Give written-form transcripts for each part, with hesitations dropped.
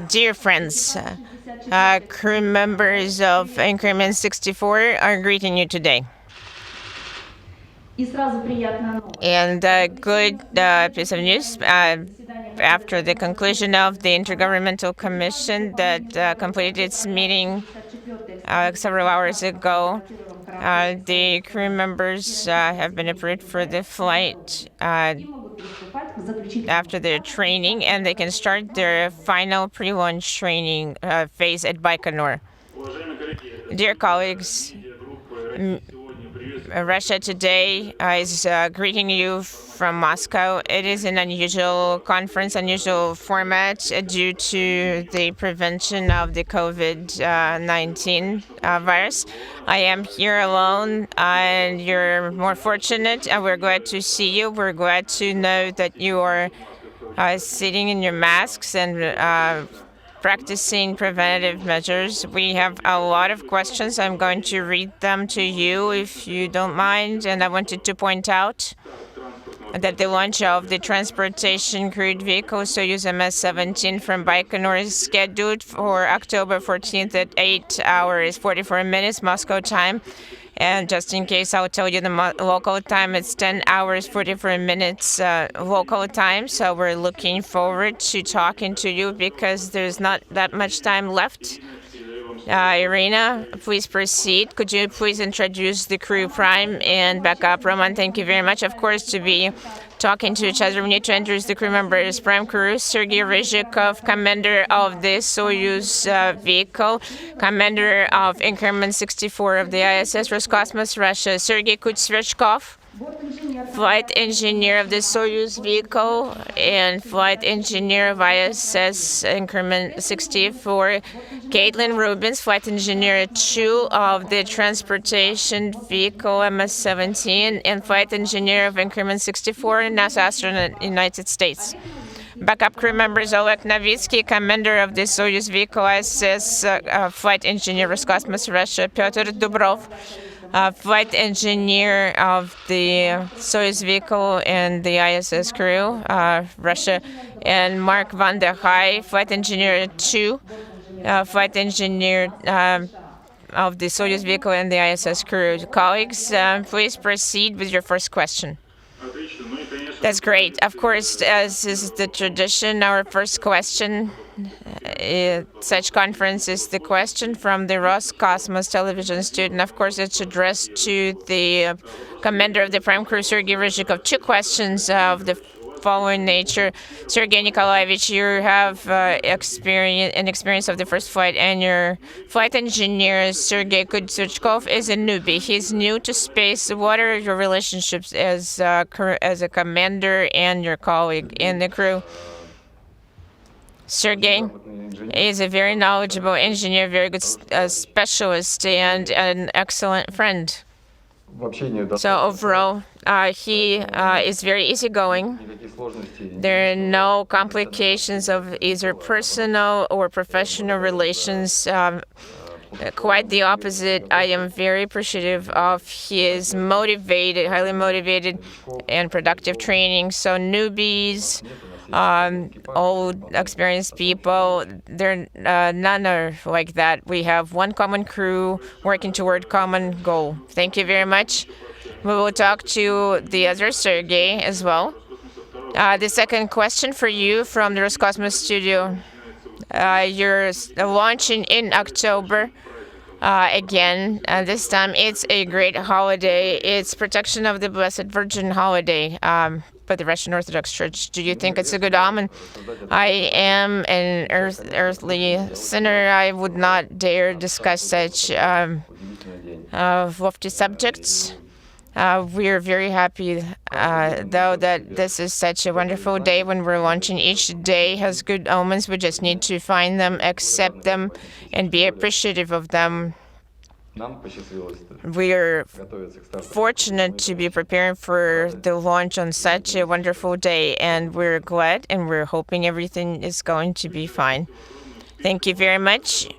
Dear friends, crew members of Increment 64 are greeting you today. And good piece of news, after the conclusion of the Intergovernmental Commission that completed its meeting several hours ago, the crew members have been approved for the flight after their training, and they can start their final pre-launch training phase at Baikonur. Dear colleagues, Russia today is greeting you from Moscow. It is an unusual conference, unusual format due to the prevention of the COVID-19 virus. I am here alone, and you're more fortunate. We're glad to see you. We're glad to know that you are sitting in your masks and practicing preventative measures. We have a lot of questions. I'm going to read them to you if you don't mind. And I wanted to point out that the launch of the transportation crewed vehicle Soyuz MS-17 from Baikonur is scheduled for October 14th at 8 hours 44 minutes Moscow time. And just in case, I'll tell you the local time. It's 10 hours 44 minutes local time. So we're looking forward to talking to you because there's not that much time left. Irina, please proceed. Could you please introduce the crew prime and backup? Roman, thank you very much. Of course, to be talking to each other, we need to introduce the crew members. Prime crew, Sergei Ryzhikov, commander of the Soyuz vehicle, commander of Increment 64 of the ISS Roscosmos, Russia. Sergei Kutsverchkov, flight engineer of the Soyuz vehicle and flight engineer of ISS Increment 64. Caitlin Rubins, flight engineer 2 of the transportation vehicle MS-17 and flight engineer of Increment 64, NASA astronaut, United States. Backup crew members Oleg Novitsky, commander of the Soyuz vehicle ISS flight engineer Roscosmos, Russia. Pyotr Dubrov, flight engineer of the Soyuz vehicle and the ISS crew, Russia. And Mark van der Heij, flight engineer 2, flight engineer of the Soyuz vehicle and the ISS crew. Colleagues, please proceed with your first question. That's great. Of course, as is the tradition, our first question such conference is the question from the Roscosmos television student. Of course, it's addressed to the commander of the prime crew, Sergei Ryzhikov. 2 questions of the following nature. Sergei Nikolaevich, you have experience of the first flight, and your flight engineer, Sergei Kutsverchkov, is a newbie. He's new to space. What are your relationships as a commander and your colleague in the crew? Sergei is a very knowledgeable engineer, very good specialist, and an excellent friend. So overall, he is very easygoing. There are no complications of either personal or professional relations. Quite the opposite. I am very appreciative of his motivated, highly motivated, and productive training. So newbies, old experienced people, none are like that. We have one common crew working toward common goal. Thank you very much. We will talk to the other Sergei as well. The second question for you from the Roscosmos studio. You're launching in October. Again, this time it's a great holiday. It's Protection of the Blessed Virgin holiday by the Russian Orthodox Church. Do you think it's a good omen? I am an earthly sinner. I would not dare discuss such lofty subjects. We're very happy, though, that this is such a wonderful day when we're launching. Each day has good omens. We just need to find them, accept them, and be appreciative of them. We are fortunate to be preparing for the launch on such a wonderful day, and we're glad and we're hoping everything is going to be fine. Thank you very much.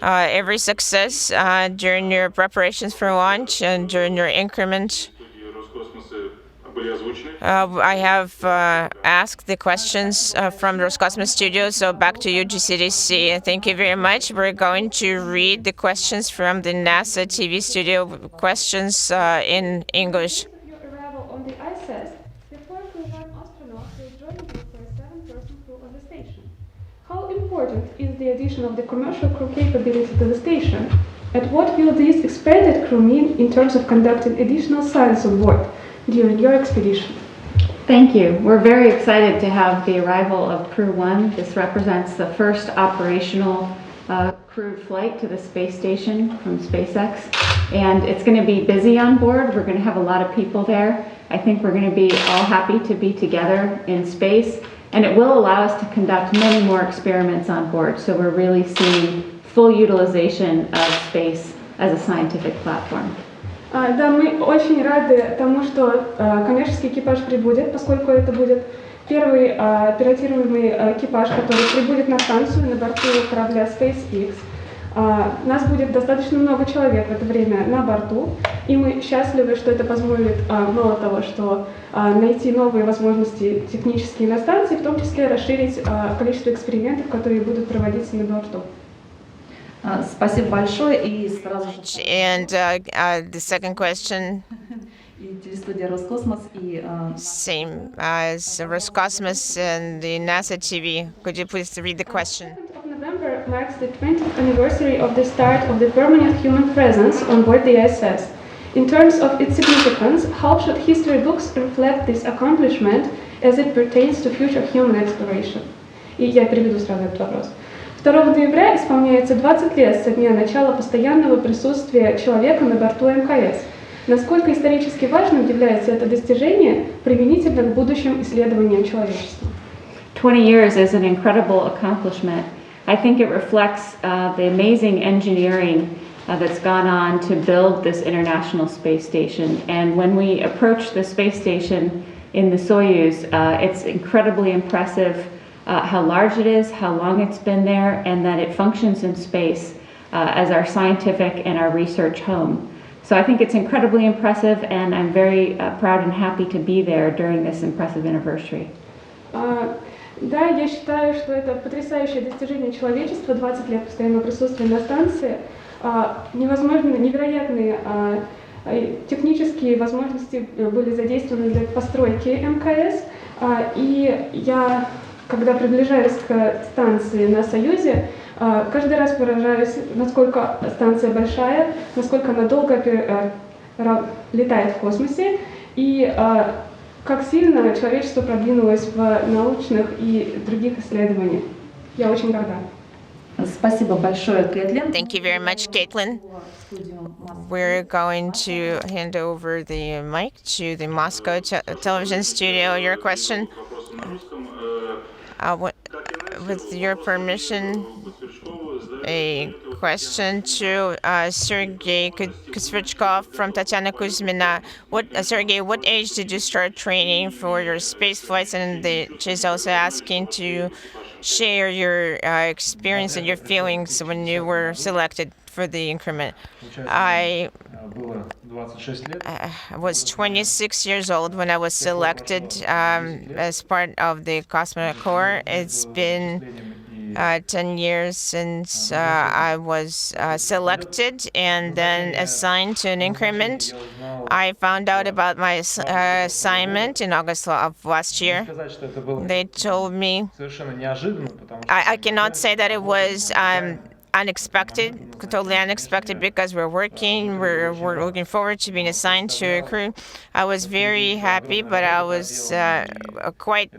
Every success during your preparations for launch and during your increment. I have asked the questions from Roscosmos Studio, so back to you, GCTC. Thank you very much. We're going to read the questions from the NASA TV studio, questions in English. Your arrival on the ISS, the four Crew-1 astronauts will join you for a seven-person crew on the station. How important is the addition of the commercial crew capability to the station? And what will this expanded crew mean in terms of conducting additional science on board during your expedition? Thank you. We're very excited to have the arrival of Crew 1. This represents the first operational crewed flight to the space station from SpaceX. And it's going to be busy on board. We're going to have a lot of people there. I think we're going to be all happy to be together in space. And it will allow us to conduct many more experiments on board. So we're really seeing full utilization of space as a scientific platform. Да, мы очень рады тому, что коммерческий экипаж прибудет, поскольку это будет первый пилотируемый экипаж, который прибудет на станцию на борту корабля SpaceX. Нас будет достаточно много человек в это время на борту, и мы счастливы, что это позволит мало того, что найти новые возможности технические на станции, в том числе расширить количество экспериментов, которые будут проводиться на борту. Спасибо большое и сразу же. And the second question, И телестудия Роскосмос и same as Roscosmos and the NASA TV. Could you please read the question? 2nd of November marks the 20th anniversary of the start of the permanent human presence on board the ISS. In terms of its significance, how should history books reflect this accomplishment as it pertains to future human exploration? И я переведу сразу этот вопрос. 2 ноября исполняется 20 лет со дня начала постоянного присутствия человека на борту МКС. Насколько исторически важным является это достижение применительно к будущим исследованиям человечества? 20 years is an incredible accomplishment. I think it reflects the amazing engineering that's gone on to build this International Space Station. And when we approach the space station in the Soyuz, it's incredibly impressive how large it is, how long it's been there, and that it functions in space as our scientific and our research home. So I think it's incredibly impressive, and I'm very proud and happy to be there during this impressive anniversary. Да, я считаю, что это потрясающее достижение человечества, 20 лет постоянного присутствия на станции, невозможно, невероятные технические возможности были задействованы для постройки МКС, и я, когда приближаюсь к станции на Союзе, каждый раз поражаюсь, насколько станция большая, насколько она долго летает в космосе, и как сильно человечество продвинулось в научных и других исследованиях. Я очень горда. спасибо большое, Кэтлин. Thank you very much, Caitlin. We're going to hand over the mic to the Moscow television studio. Your question? With your permission, a question to Sergei Kusvichkov from Tatiana Kuzmina. Sergei, what age did you start training for your space flights? And she's also asking to share your experience and your feelings when you were selected for the increment. I was 26 years old when I was selected as part of the cosmonaut corps. It's been 10 years since I was selected and then assigned to an increment. I found out about my assignment in August of last year. They told me, I cannot say that it was unexpected, totally unexpected, because we're looking forward to being assigned to a crew. I was very happy, but I was quite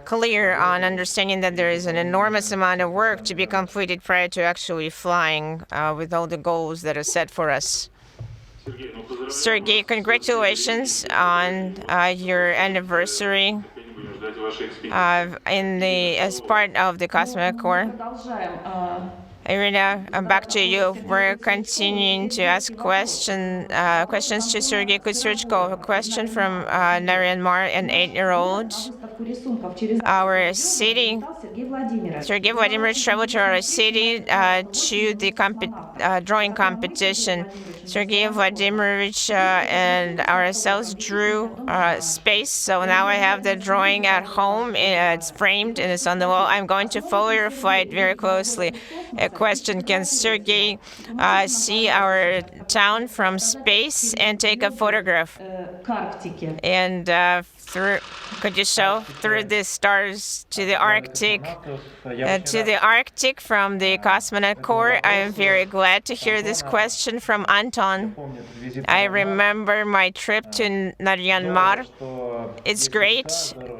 clear on understanding that there is an enormous amount of work to be completed prior to actually flying with all the goals that are set for us. Sergei, congratulations on your anniversary as part of the cosmonaut corps. Irina, back to you. We're continuing to ask questions to Sergei Kusurchko. A question from Naryanmar, an 8-year-old. Our city, Sergei Vladimirovich traveled to our city to the drawing competition. Sergei Vladimirovich and ourselves drew space, so now I have the drawing at home. It's framed and it's on the wall. I'm going to follow your flight very closely. A question: can Sergei see our town from space and take a photograph? And could you show through the stars to the Arctic? To the Arctic from the cosmonaut corps. I am very glad to hear this question from Anton. I remember my trip to Naryanmar. It's great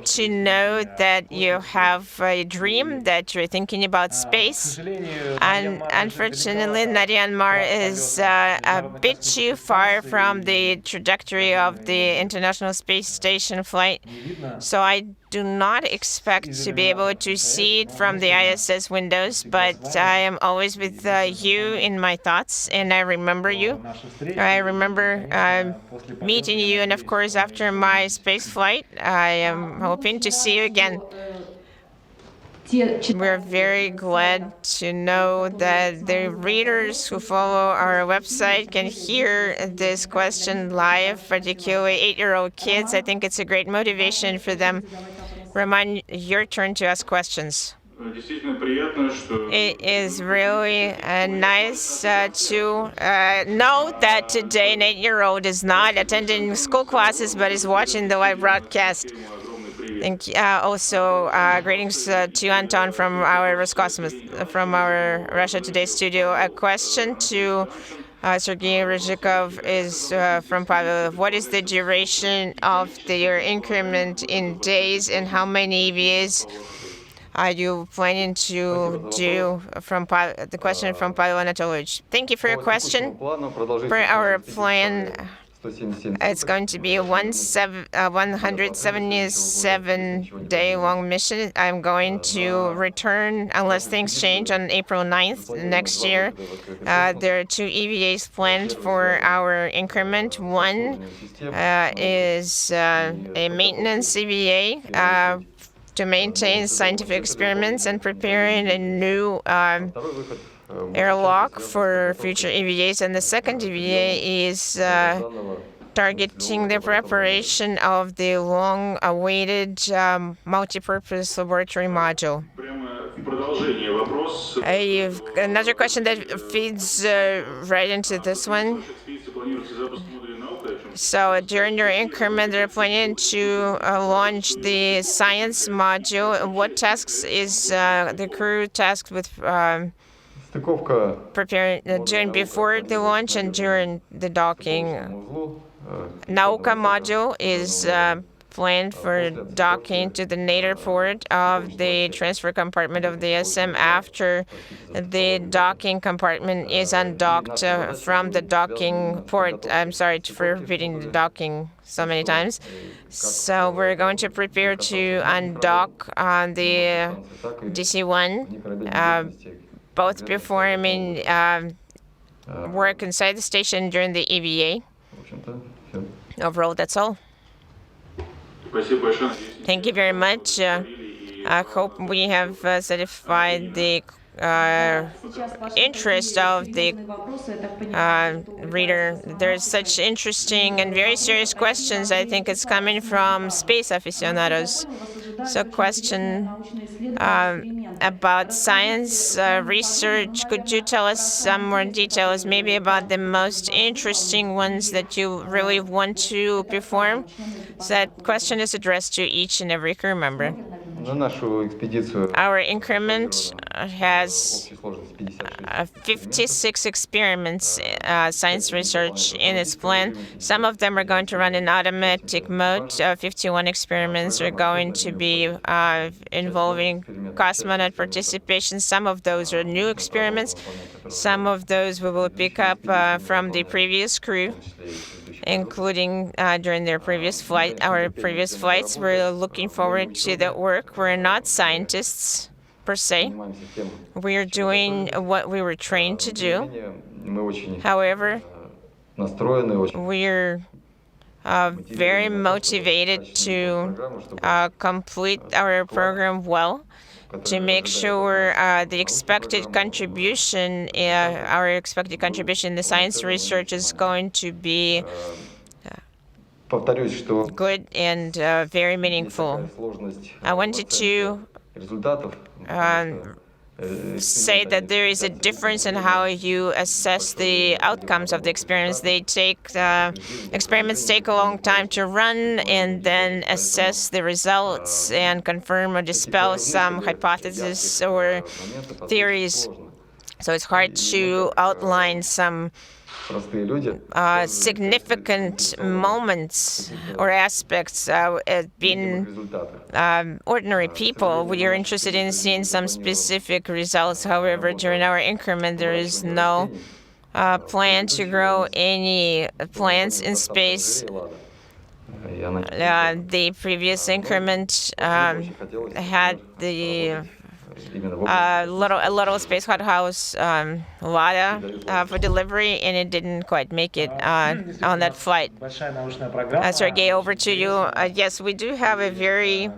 to know that you have a dream, that you're thinking about space. And unfortunately, Naryanmar is a bit too far from the trajectory of the International Space Station flight. So I do not expect to be able to see it from the ISS windows, but I am always with you in my thoughts, and I remember you. I remember meeting you, and of course, after my space flight, I am hoping to see you again. We're very glad to know that the readers who follow our website can hear this question live, particularly 8-year-old kids. I think it's a great motivation for them. Roman, your turn to ask questions. It is really nice to know that today an 8-year-old is not attending school classes but is watching the live broadcast. Thank you. Also, greetings to Anton from our Roscosmos, from our Russia Today studio. A question to Sergei Ryzhikov is from Pavel. What is the duration of your increment in days, and how many EVAs are you planning to do? From the question from Pavel Anatolovich. Thank you for your question. For our plan, it's going to be a 177-day-long mission. I'm going to return, unless things change, on April 9th next year. There are 2 EVAs planned for our increment. One is a maintenance EVA to maintain scientific experiments and preparing a new airlock for future EVAs. And the second EVA is targeting the preparation of the long-awaited multi-purpose laboratory module. Another question that feeds right into this one. So during your increment, they're planning to launch the science module. What tasks is the crew tasked with preparing during before the launch and during the docking? Nauka module is planned for docking to the nadir port of the transfer compartment of the SM after the docking compartment is undocked from the docking port. I'm sorry for repeating the docking so many times. So we're going to prepare to undock on the DC-1, both performing work inside the station during the EVA. Overall, that's all. Thank you very much. I hope we have satisfied the interest of the reader. There's such interesting and very serious questions. I think it's coming from space aficionados. So question about science research. Could you tell us some more details, maybe about the most interesting ones that you really want to perform? So that question is addressed to each and every crew member. Our increment has 56 experiments, science research in its plan. Some of them are going to run in automatic mode. 51 experiments are going to be involving cosmonaut participation. Some of those are new experiments. Some of those we will pick up from the previous crew, including during their previous flight. Our previous flights, we're looking forward to that work. We're not scientists. per se. We are doing what we were trained to do. However, we're very motivated to complete our program well, to make sure the expected contribution, our expected contribution in the science research is going to be good and very meaningful. I wanted to say that there is a difference in how you assess the outcomes of the experiments. Experiments take a long time to run and then assess the results and confirm or dispel some hypotheses or theories. So it's hard to outline some significant moments or aspects. Being ordinary people, we are interested in seeing some specific results. However, during our increment, there is no plan to grow any plants in space. The previous increment had the a little space hothouse LADA for delivery, and it didn't quite make it on that flight. Sergey, over to you. Yes, we do have a very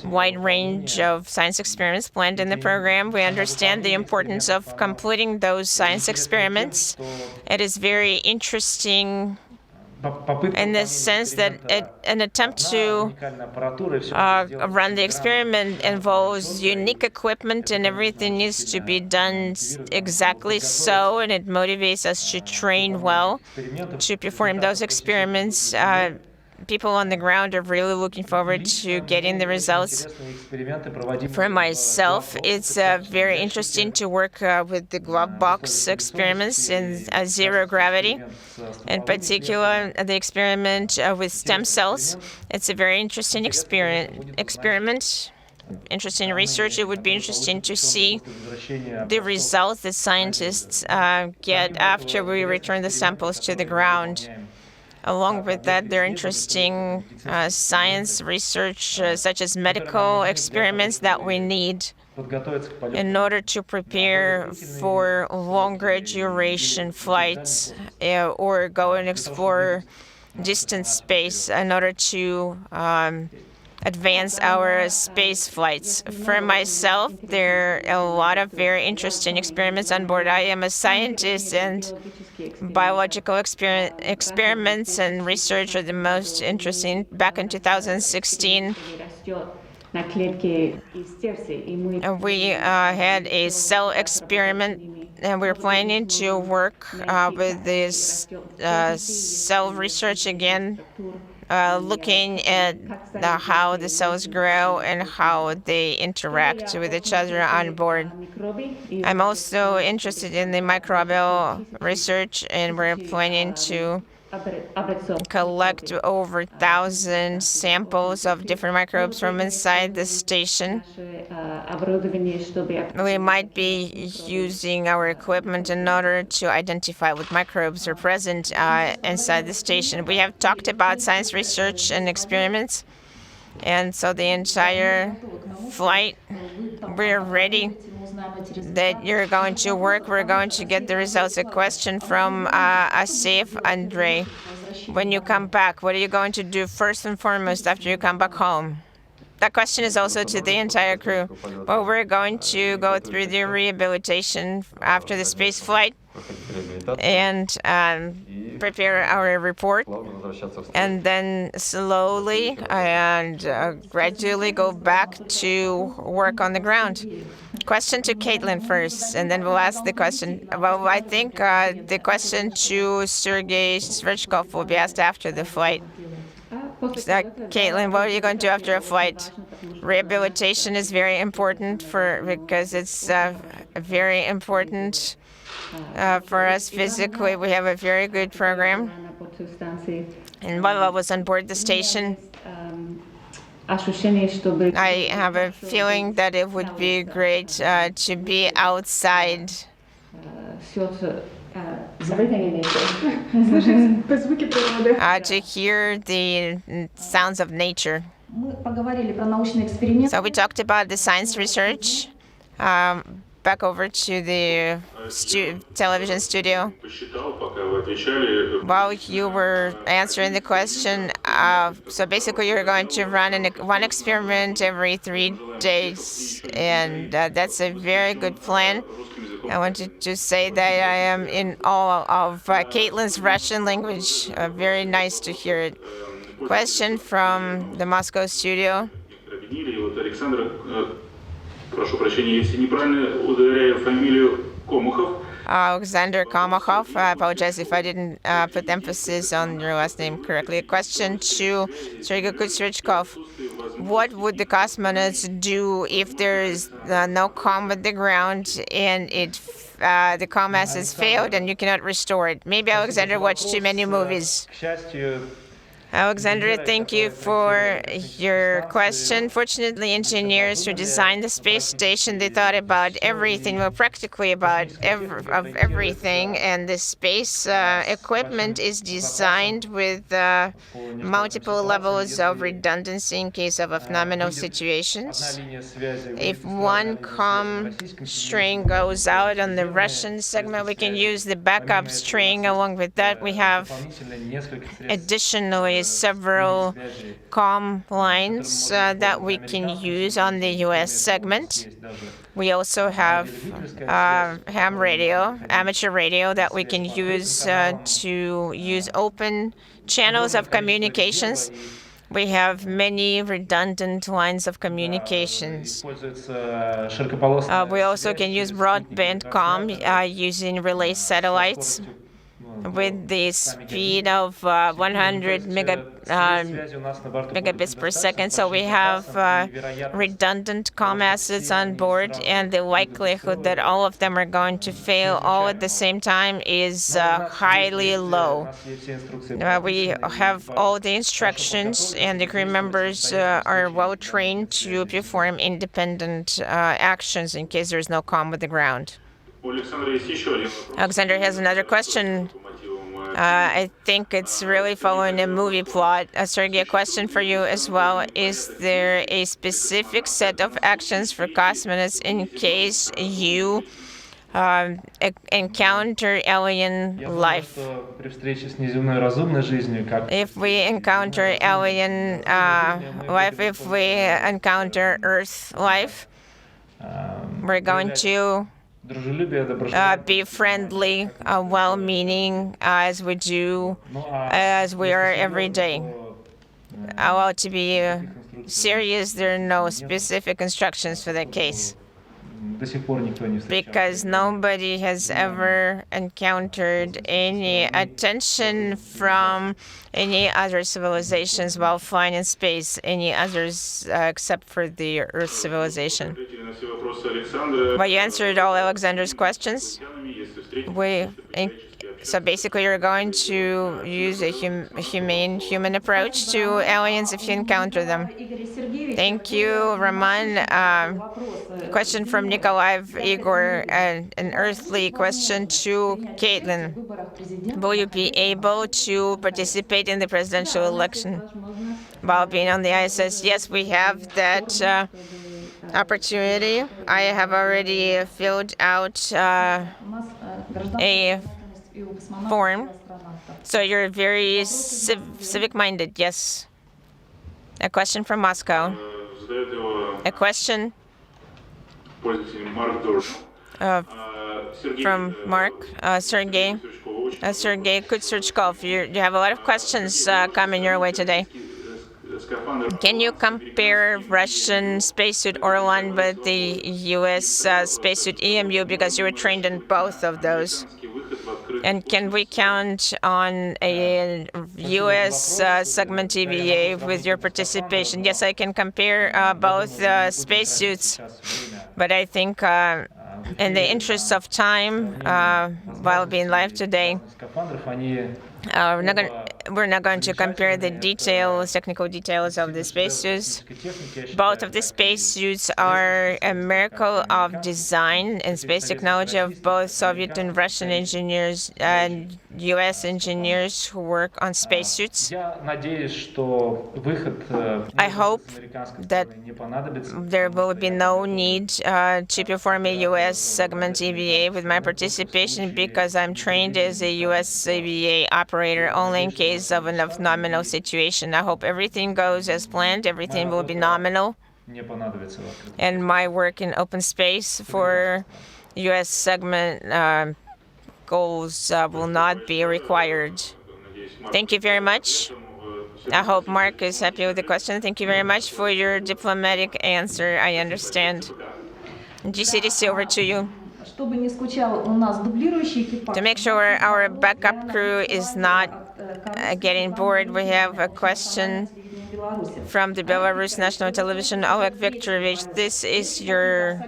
wide range of science experiments planned in the program. We understand the importance of completing those science experiments. It is very interesting in the sense that an attempt to run the experiment involves unique equipment, and everything needs to be done exactly so, and it motivates us to train well to perform those experiments. People on the ground are really looking forward to getting the results. For myself, it's very interesting to work with the glove box experiments in zero gravity. In particular, the experiment with stem cells. It's a very interesting experiment. Interesting research. It would be interesting to see the results that scientists get after we return the samples to the ground. Along with that, there are interesting science research, such as medical experiments, that we need in order to prepare for longer duration flights or go and explore distant space in order to advance our space flights. For myself, there are a lot of very interesting experiments on board. I am a scientist, and biological experiments and research are the most interesting. Back in 2016, we had a cell experiment, and we're planning to work with this cell research again, looking at how the cells grow and how they interact with each other on board. I'm also interested in the microbial research, and we're planning to collect over 1,000 samples of different microbes from inside the station. We might be using our equipment in order to identify what microbes are present inside the station. We have talked about science research and experiments, and so the entire flight, we're ready that you're going to work. We're going to get the results. A question from Asif Andrei. When you come back, what are you going to do first and foremost after you come back home? That question is also to the entire crew. Well, we're going to go through the rehabilitation after the space flight and prepare our report, and then slowly and gradually go back to work on the ground. Question to Caitlin first, and then we'll ask the question. Well, I think the question to Sergei Sverchkov will be asked after the flight. Caitlin, what are you going to do after a flight? Rehabilitation is very important because it's very important for us physically. We have a very good program. And while I was on board the station, I have a feeling that it would be great to be outside. To hear the sounds of nature. Мы поговорили про научный эксперимент. So we talked about the science research. Back over to the television studio. While you were answering the question, so basically you're going to run one experiment every 3 days, and that's a very good plan. I wanted to say that I am in awe of Caitlin's Russian language. Very nice to hear it. Question from the Moscow studio. Прошу прощения, если неправильно ударяю фамилию Комухов. Alexander Komachov. I apologize if I didn't put emphasis on your last name correctly. A question to Sergei Kutsurichkov. What would the cosmonauts do if there is no comm at the ground and the comm has failed and you cannot restore it? Maybe Alexander watched too many movies. Alexandra, thank you for your question. Fortunately, engineers who designed the space station, they thought about everything, well, practically about everything, and the space equipment is designed with multiple levels of redundancy in case of phenomenal situations. If one comm string goes out on the Russian segment, we can use the backup string. Along with that, we have additionally several comm lines that we can use on the US segment. We also have ham radio, amateur radio, that we can use to use open channels of communications. We have many redundant lines of communications. We also can use broadband comm using relay satellites with the speed of 100 megabits per second. So we have redundant comm assets on board, and the likelihood that all of them are going to fail all at the same time is highly low. We have all the instructions, and the crew members are well trained to perform independent actions in case there's no comm with the ground. Alexander has another question. I think it's really following a movie plot. Sergey, a question for you as well. Is there a specific set of actions for cosmonauts in case you encounter alien life? If we encounter alien life, if we encounter Earth life, we're going to be friendly, well-meaning, as we are every day. Well, to be serious, there are no specific instructions for that case, because nobody has ever encountered any attention from any other civilizations while flying in space, any others except for the Earth civilization. Well, you answered all Alexander's questions. So basically, you're going to use a human approach to aliens if you encounter them. Thank you, Roman. Question from Nikolaev Igor, an earthly question to Caitlin. Will you be able to participate in the presidential election while being on the ISS? Yes, we have that opportunity. I have already filled out a form. So you're very civic-minded, yes. A question from Moscow. A question from Mark, Sergei Kutsurichkov. You have a lot of questions coming your way today. Can you compare Russian Spacesuit Orlan with the US Spacesuit EMU, because you were trained in both of those? And can we count on a US segment EVA with your participation? Yes, I can compare both spacesuits, but I think in the interest of time, while being live today, We're not going to compare the details, technical details of the spacesuits. Both of the spacesuits are a miracle of design and space technology of both Soviet and Russian engineers and US engineers who work on spacesuits. I hope that there will be no need to perform a US segment EVA with my participation because I'm trained as a US EVA operator only in case of a nominal situation. I hope everything goes as planned, everything will be nominal, and my work in open space for US segment goals will not be required. Thank you very much. I hope Mark is happy with the question. Thank you very much for your diplomatic answer. I understand. GCTC, over to you. To make sure our backup crew is not getting bored, we have a question from the Belarus National Television. Oleg Viktorovich, this is your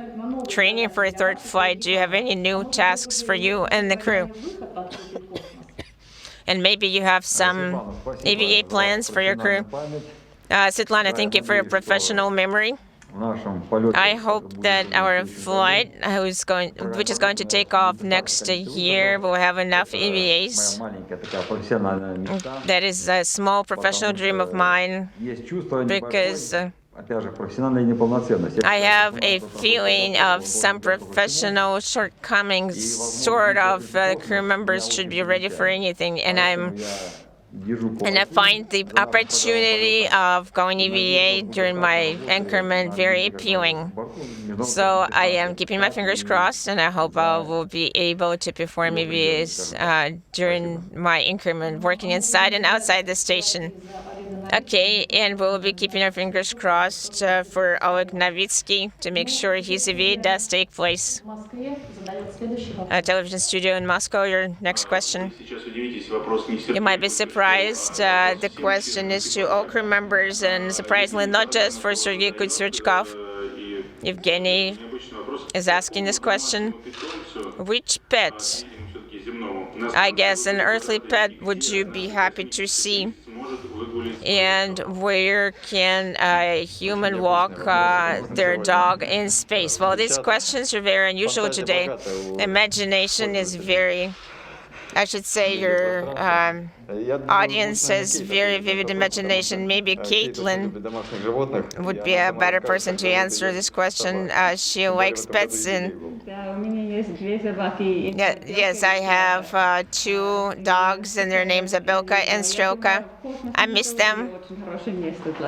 training for a third flight. Do you have any new tasks for you and the crew? And maybe you have some EVA plans for your crew. Svetlana, thank you for your professional memory. I hope that our flight, which is going to take off next year, will have enough EVAs. That is a small professional dream of mine because I have a feeling of some professional shortcomings, sort of. Crew members should be ready for anything, and I find the opportunity of going EVA during my increment very appealing. So I am keeping my fingers crossed, and I hope I will be able to perform EVAs during my increment, working inside and outside the station. Okay, and we'll be keeping our fingers crossed for Oleg Novitsky to make sure his EVA does take place. Television studio in Moscow, your next question. You might be surprised. The question is to all crew members, and surprisingly, not just for Sergei Kutsurchkov. Evgeny is asking this question. Which pet, I guess an earthly pet, would you be happy to see? And where can a human walk their dog in space? Well, these questions are very unusual today. Imagination is very, I should say your audience has very vivid imagination. Maybe Caitlin would be a better person to answer this question. She likes pets and yes, I have 2 dogs and their names are Belka and Strelka. I miss them,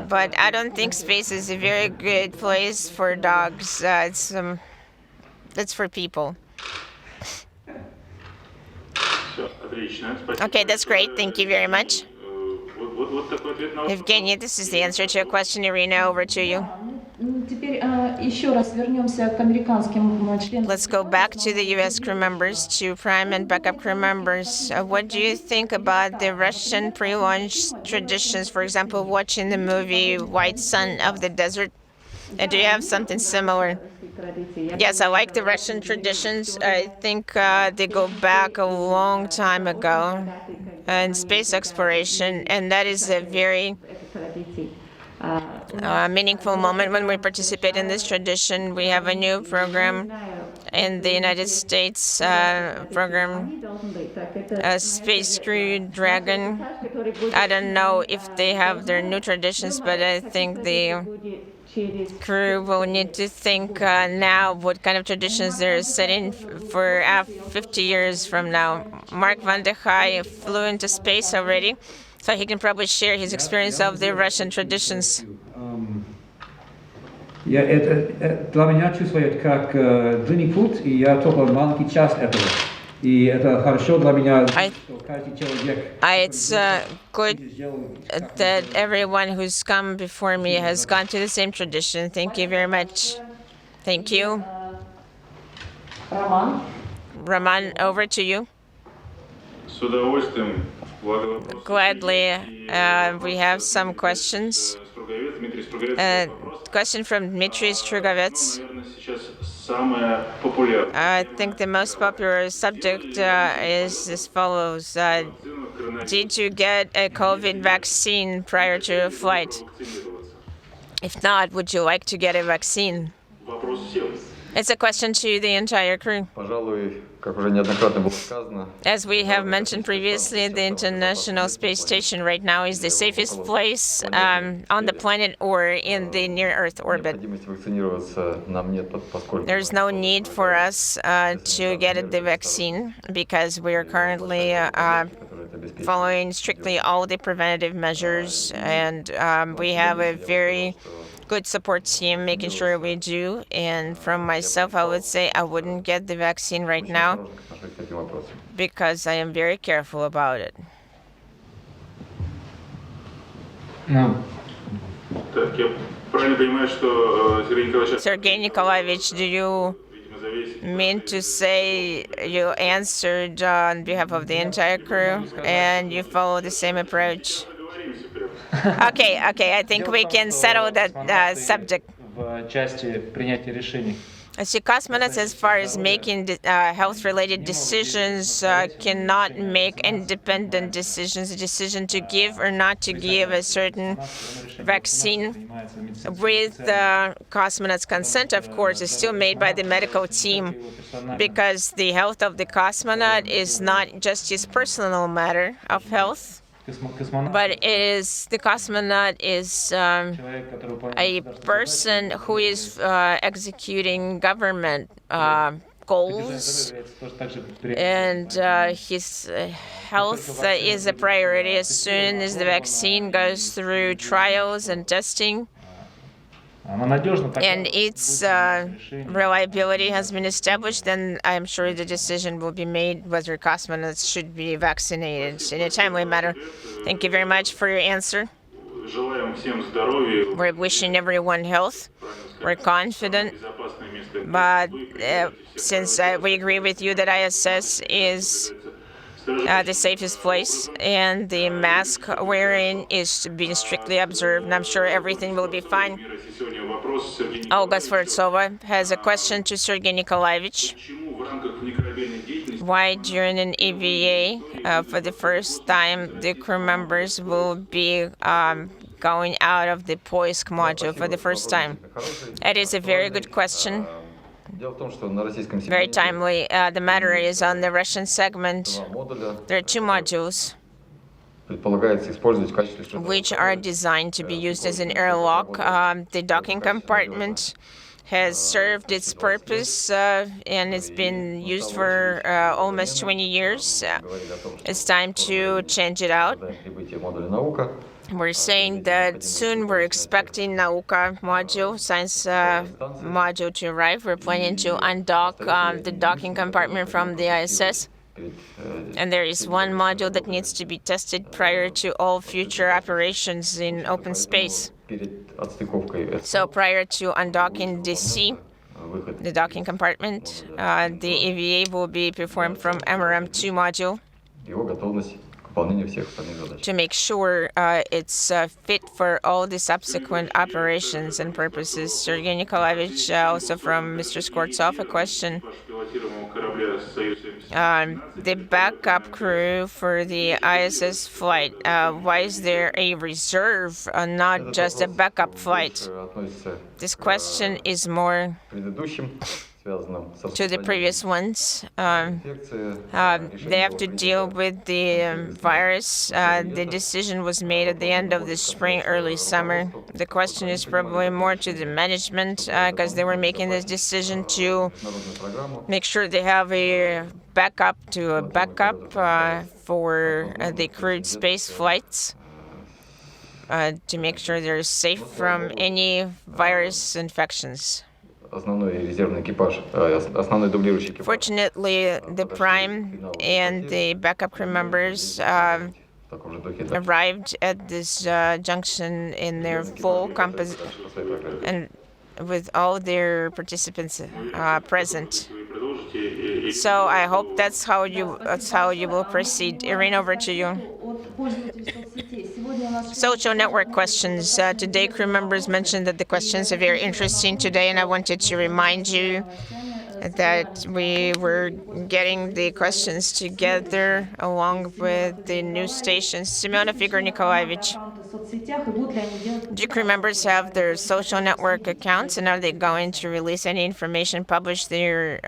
but I don't think space is a very good place for dogs. It's for people. Okay, that's great. Thank you very much. Evgeny, this is the answer to your question. Irina, over to you. Let's go back to the U.S. crew members, to prime and backup crew members. What do you think about the Russian pre-launch traditions? For example, watching the movie White Sun of the Desert. Do you have something similar? Yes, I like the Russian traditions. I think they go back a long time ago in space exploration, and that is a very meaningful moment when we participate in this tradition. We have a new program in the United States, program Space Crew Dragon. I don't know if they have their new traditions, but I think the crew will need to think now what kind of traditions they're setting for 50 years from now. Mark van der Heij flew into space already, so he can probably share his experience of the Russian traditions. Для меня чувствует как длинный путь, и я только маленький часть этого. И это хорошо для меня, что каждый человек... It's good that everyone who's come before me has gone to the same tradition. Thank you very much. Thank you. Roman, over to you. Gladly. We have some questions. Question from Dmitry Strugovets. I think the most popular subject is as follows. Did you get a COVID vaccine prior to a flight? If not, would you like to get a vaccine? It's a question to the entire crew. As we have mentioned previously, the International Space Station right now is the safest place on the planet or in the near-Earth orbit. There's no need for us to get the vaccine because we are currently following strictly all the preventative measures, and we have a very good support team making sure we do. And from myself, I would say I wouldn't get the vaccine right now because I am very careful about it. Так, я правильно понимаю, что Сергей Николаевич... Sergei Nikolaevich, do you mean to say you answered on behalf of the entire crew and you follow the same approach? Okay, I think we can settle that subject. See, cosmonauts, as far as making health-related decisions, cannot make independent decisions. A decision to give or not to give a certain vaccine with the cosmonauts' consent, of course, is still made by the medical team, because the health of the cosmonaut is not just his personal matter of health, but the cosmonaut is a person who is executing government goals, and his health is a priority. As soon as the vaccine goes through trials and testing, and its reliability has been established, then I'm sure the decision will be made whether cosmonauts should be vaccinated in a timely manner. Thank you very much for your answer. We're wishing everyone health. We're confident, but since we agree with you that ISS is the safest place, and the mask wearing is being strictly observed, and I'm sure everything will be fine. Olga Svortsova has a question to Sergei Nikolaevich. Why during an EVA, for the first time, the crew members will be going out of the Poisk module for the first time? That is a very good question. Very timely. The matter is on the Russian segment. There are two modules which are designed to be used as an airlock. The docking compartment has served its purpose and it's been used for almost 20 years. It's time to change it out. We're saying that soon we're expecting Nauka module, science module to arrive. We're planning to undock the docking compartment from the ISS. And there is one module that needs to be tested prior to all future operations in open space. So prior to undocking DC, the docking compartment, the EVA will be performed from MRM-2 module to make sure it's fit for all the subsequent operations and purposes. Sergei Nikolaevich, also from Mr. Skvortsov, a question. The backup crew for the ISS flight, why is there a reserve, not just a backup flight? This question is more to the previous ones. They have to deal with the virus. The decision was made at the end of the spring, early summer. The question is probably more to the management, because they were making this decision to make sure they have a backup for the crewed space flights, to make sure they're safe from any virus infections. Fortunately, the prime and the backup crew members arrived at this junction in their full composition and with all their participants present. So I hope that's how you will proceed. Irene, over to you. Social network questions. Today, crew members mentioned that the questions are very interesting today, and I wanted to remind you that we were getting the questions together along with the news stations. Semyonov Igor Nikolaevich, do crew members have their social network accounts, and are they going to release any information, publish their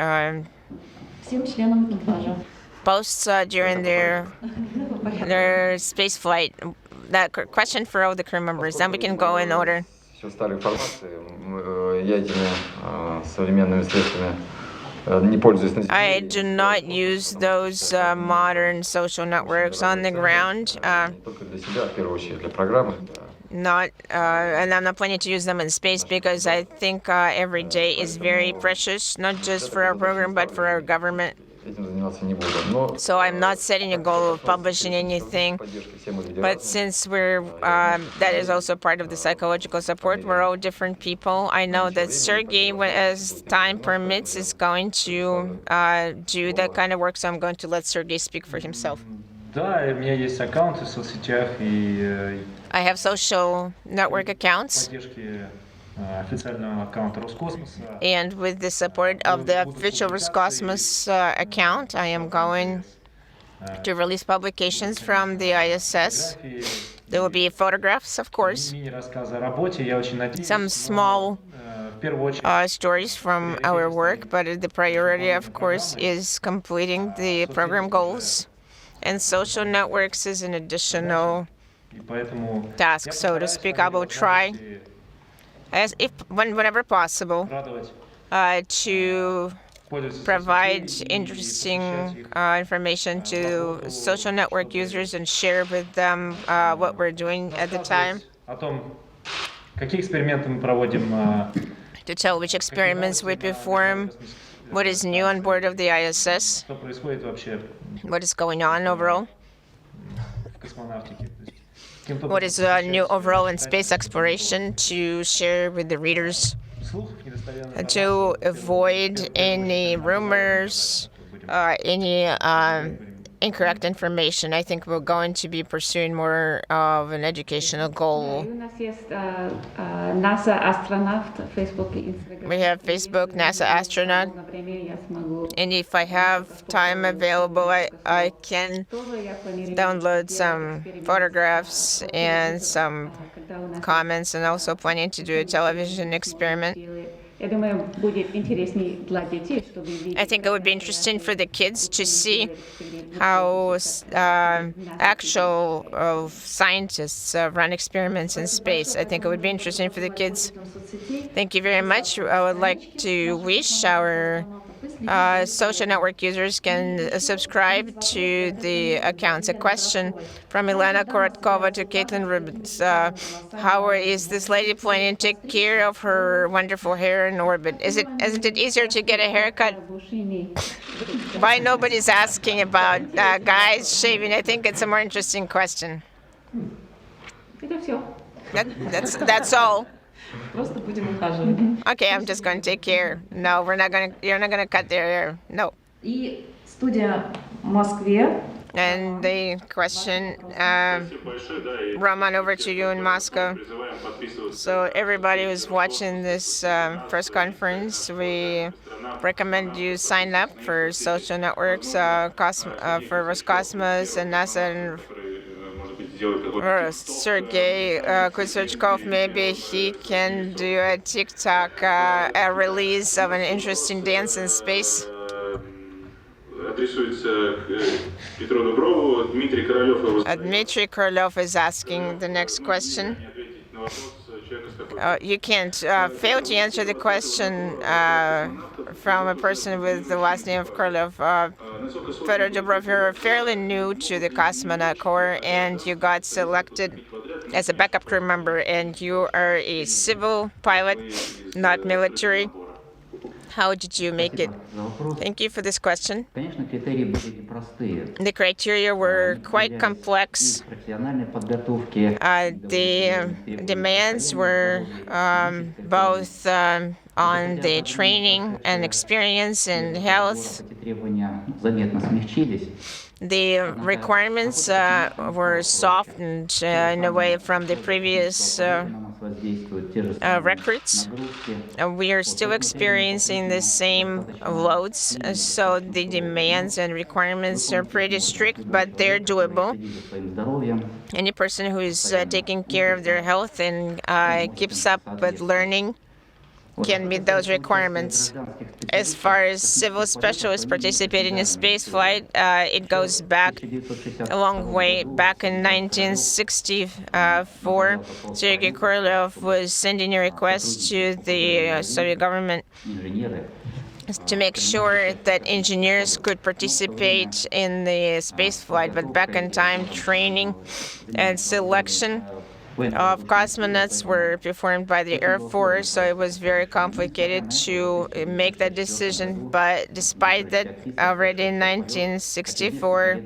posts during their space flight? That question for all the crew members. Then we can go in order. Старой информации, я этими современными средствами не пользуюсь на I do not use those modern social networks on the ground. только для себя, в первую очередь, для программы. And I'm not planning to use them in space because I think every day is very precious, not just for our program, but for our government. Этим заниматься не буду. Но So I'm not setting a goal of publishing anything. поддержка всем лидерам. But since that is also part of the psychological support, we're all different people. I know that Sergey, as time permits, is going to do that kind of work, so I'm going to let Sergey speak for himself. Да, у меня есть аккаунты в соцсетях и I have social network accounts, поддержки официального аккаунта Роскосмоса. and with the support of the official Roscosmos account, I am going to release publications from the ISS. There will be photographs, of course, Мини-рассказы о работе. Я очень надеюсь, some small в первую очередь stories from our work, but the priority, of course, is completing the program goals. And social networks is an additional и поэтому task, so to speak. I will try, whenever possible, радовать to пользователей provide соцсетей и interesting освещать их. information to social network users and share with them what we're doing at the time, О том, какие эксперименты мы проводим, to tell which experiments we perform, what is new on board of the ISS, что происходит вообще what is going on overall, в космонавтике. То есть каким-то what is new overall in space exploration, to share with the readers, слухов, недостоверных to avoid any rumors, any incorrect information. I think we're going to be pursuing more of an educational goal. У нас есть NASA астронавт в Facebook и Instagram. We have Facebook, NASA astronaut, Например, я смогу and if I have time available, I can тоже я планирую download some photographs and some когда у нас comments, and also planning to do a television experiment. Я думаю, будет интереснее для детей, чтобы видеть. I think it would be interesting for the kids to see how actual scientists run experiments in space. I think it would be interesting for the kids. Thank you very much. I would like to wish our social network users can subscribe to the accounts. A question from Ilana Korotkova to Caitlin Rubens. How is this lady planning to take care of her wonderful hair in orbit? Isn't it easier to get a haircut? Why nobody's asking about guys shaving? I think it's a more interesting question. Это все. That's all. Просто будем ухаживать. Okay, I'm just going to take care. No, you're not gonna cut their hair. No. И студия в Москве. And the question, Спасибо большое, да, и Roman, over to you in Moscow. призываем подписываться. So everybody who's watching this press conference, we recommend you sign up for social networks, for Roscosmos and NASA and Может быть, сделать какой-то Sergey Kuzachkov. Maybe he can do a TikTok a release of an interesting dance in space. адресуется к Петру Дуброву, Дмитрий Королёв. Dmitry Krylov is asking the next question. Не ответить на вопрос человека с такой You can't fail to answer the question from a person with the last name of Krylov. Fyodor Dubrov, you're fairly new to the cosmonaut corps, and you got selected as a backup crew member, and you are a civil pilot, not military. How did you make it? Thank you for this question. Конечно, критерии были непростые. The criteria were quite complex. Профессиональной подготовки. The demands were both on the training and experience and health. Эти требования заметно смягчились. The requirements were softened in a way from the previous records. We are still experiencing the same loads, so the demands and requirements are pretty strict, but they're doable. Any person who is taking care of their health and keeps up with learning can meet those requirements. As far as civil specialists participating in spaceflight, it goes back a long way. Back in 1964, Sergei Korolev was sending a request to the Soviet government to make sure that engineers could participate in the spaceflight. But back in time, training and selection of cosmonauts were performed by the Air Force, so it was very complicated to make that decision. But despite that, already in 1964,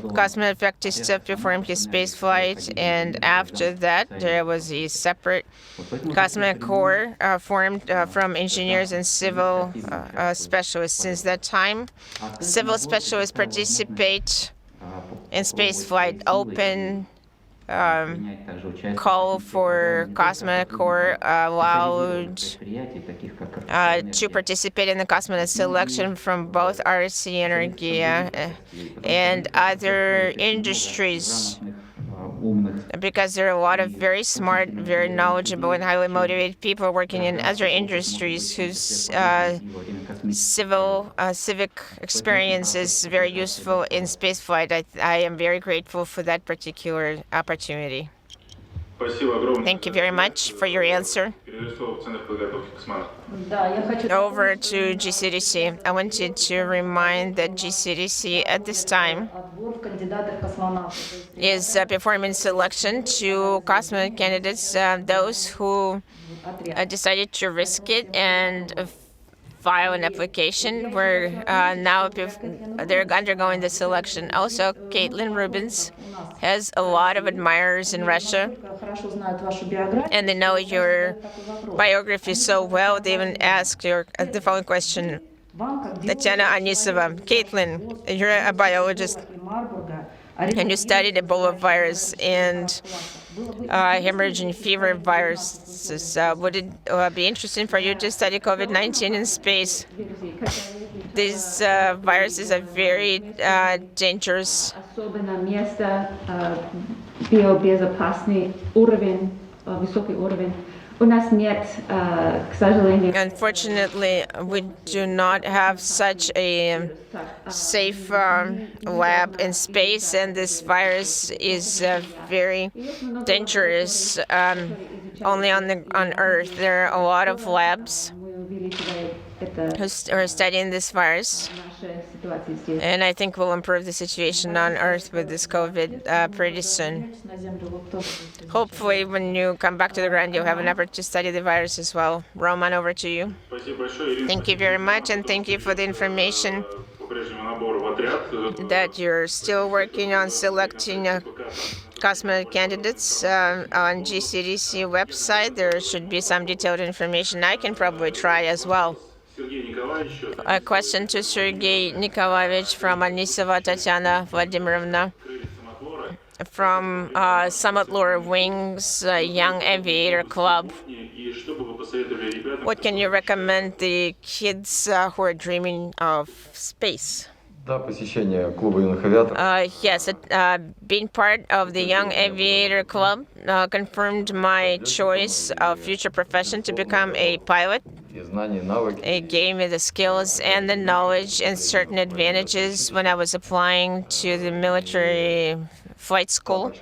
cosmonaut Fektistov performed his spaceflight, and after that, there was a separate cosmonaut corps formed from engineers and civil specialists. Since that time, civil specialists participate in spaceflight. Open call for cosmonaut corps allowed to participate in the cosmonaut selection from both RC Energy and other industries, because there are a lot of very smart, very knowledgeable, and highly motivated people working in other industries whose civic experience is very useful in spaceflight. I am very grateful for that particular opportunity. Thank you very much for your answer. Over to GCTC. I wanted to remind that GCTC at this time is performing selection to cosmonaut candidates, those who decided to risk it and file an application. They're undergoing the selection. Also, Caitlin Rubens has a lot of admirers in Russia, and they know your biography so well. They even asked the following question. Tatiana Anisova, Caitlin, you're a biologist, and you studied Ebola virus and hemorrhaging fever viruses. Would it be interesting for you to study COVID-19 in space? These viruses are very dangerous. Unfortunately, we do not have such a safe lab in space, and this virus is very dangerous. Only on Earth, there are a lot of labs who are studying this virus, and I think we'll improve the situation on Earth with this COVID pretty soon. Hopefully, when you come back to the ground, you'll have an effort to study the virus as well. Roman, over to you. Thank you very much, and thank you for the information that you're still working on selecting cosmonaut candidates on GCTC website. There should be some detailed information. I can probably try as well. A question to Sergei Nikolaevich from Anisova Tatiana Vladimirovna from Summit Lower Wings Young Aviator Club. What can you recommend the kids who are dreaming of space? Yes, being part of the Young Aviator Club confirmed my choice of future profession to become a pilot. It gave me the skills and the knowledge and certain advantages when I was applying to the military flight school,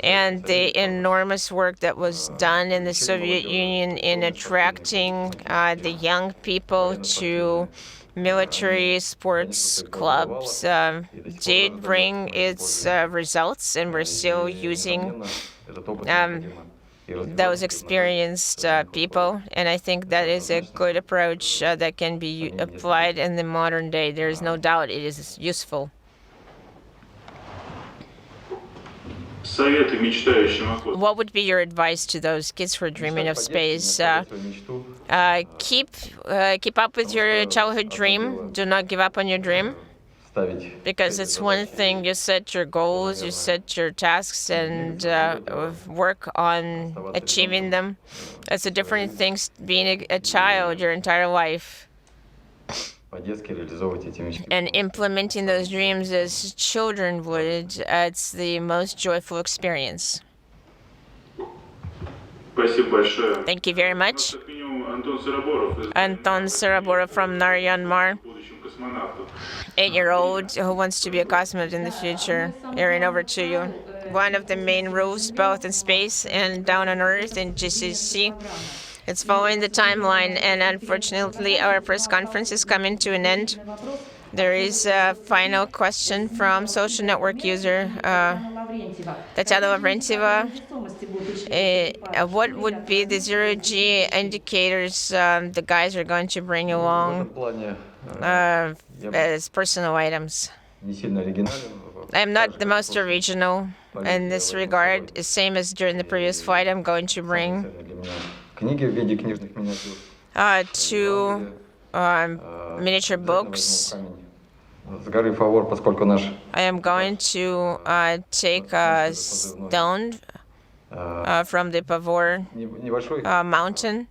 and the enormous work that was done in the Soviet Union in attracting the young people to military sports clubs did bring its results, and we're still using those experienced people, and I think that is a good approach that can be applied in the modern day. There is no doubt it is useful. советы мечтающим о космосе? What would be your advice to those kids who are dreaming of space? Keep up with your childhood dream. Do not give up on your dream. Because it's one thing you set your goals, you set your tasks, and work on achieving them. It's a different thing being a child your entire life. And implementing those dreams as children would, it's the most joyful experience. Thank you very much. Anton Saraborov from Naryan-Mar, 8-year-old who wants to be a cosmonaut in the future. Erin, over to you. One of the main rules, both in space and down on Earth in GCTC, it's following the timeline, and unfortunately our press conference is coming to an end. There is a final question from social network user Tatiana Lavrentieva. What would be the zero-G indicators the guys are going to bring along as personal items? I am not the most original in this regard. The same as during the previous flight, I'm going to bring two miniature books. I am going to take a stone from the Pavor mountain.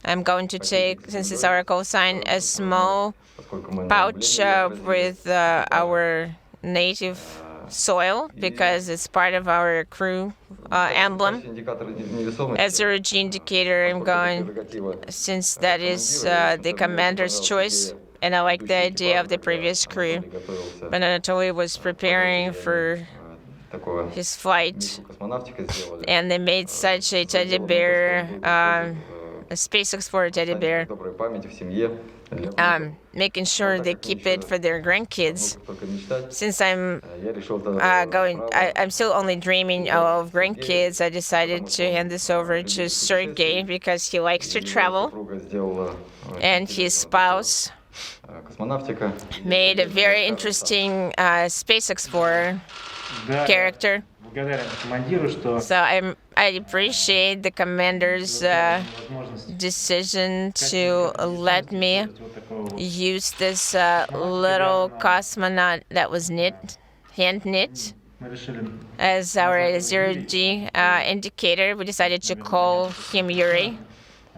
I'm going to take, since it's our call sign, a small pouch with our native soil, because it's part of our crew emblem. As a zero-G indicator, I'm going, since that is the commander's choice, and I like the idea of the previous crew. When Anatoly was preparing for his flight, and they made such a teddy bear, a Space Explorer teddy bear, making sure they keep it for their grandkids. Since I'm I'm still only dreaming of grandkids, I decided to hand this over to Sergey because he likes to travel, and his spouse made a very interesting Space Explorer character. So I appreciate the commander's decision to let me use this little cosmonaut that was hand knit, as our zero-G indicator. We decided to call him Yuri.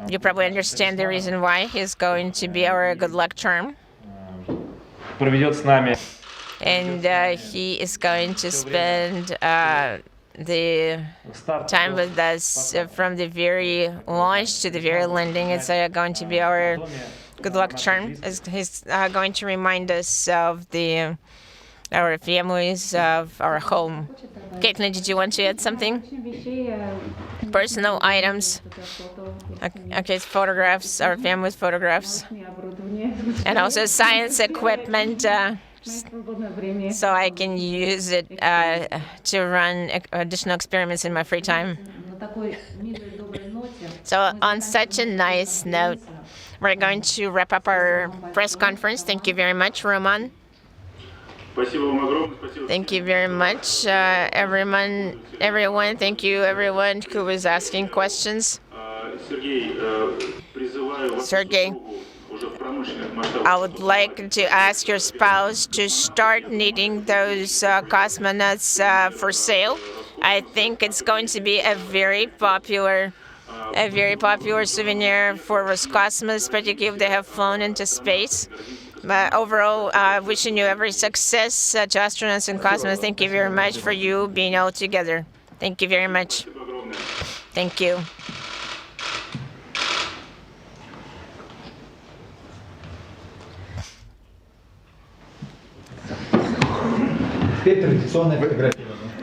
You probably understand the reason why. He's going to be our good luck charm. And he is going to spend the time with us from the very launch to the very landing. It's going to be our good luck charm. He's going to remind us of our families, of our home. Caitlin, did you want to add something? Personal items. Okay, photographs, our family's photographs. And also science equipment. So I can use it to run additional experiments in my free time. So on such a nice note, we're going to wrap up our press conference. Thank you very much, Roman. Thank you very much, everyone. Thank you, everyone who was asking questions. Sergey, I would like to ask your spouse to start knitting those cosmonauts for sale. I think it's going to be a very popular souvenir for Roscosmos, particularly if they have flown into space. But overall, wishing you every success to astronauts and cosmonauts. Thank you very much for you being all together. Thank you very much. Thank you.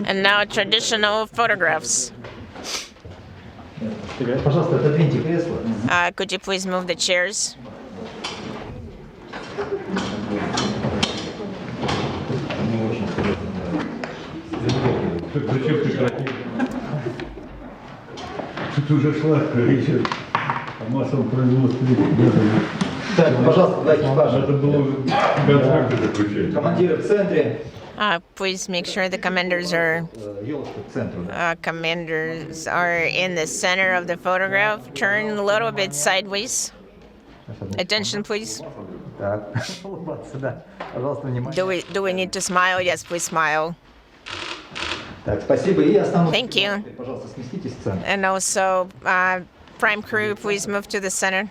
And now traditional photographs. Could you please move the chairs? Тут уже шла речь о массовом производстве. Так, пожалуйста, для экипажа. Это было контракты заключать. Командиры в центре. Please make sure the commanders are in the center of the photograph. Turn a little bit sideways. Attention, please. Do we need to smile? Yes, please smile. Thank you. And also, prime crew, please move to the center.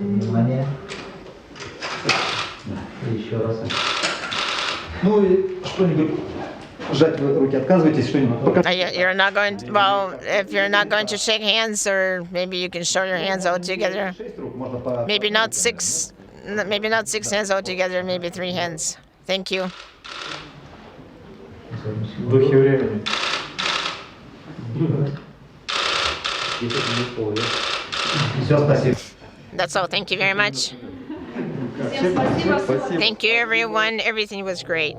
Внимание. Еще раз. Ну и что-нибудь сжать руки, отказывайтесь, что-нибудь. You're not going to, well, if you're not going to shake hands, or maybe you can show your hands all together. Maybe not six hands all together, maybe 3 hands. Thank you. В духе времени. Все, спасибо. That's all. Thank you very much. Thank you, everyone. Everything was great.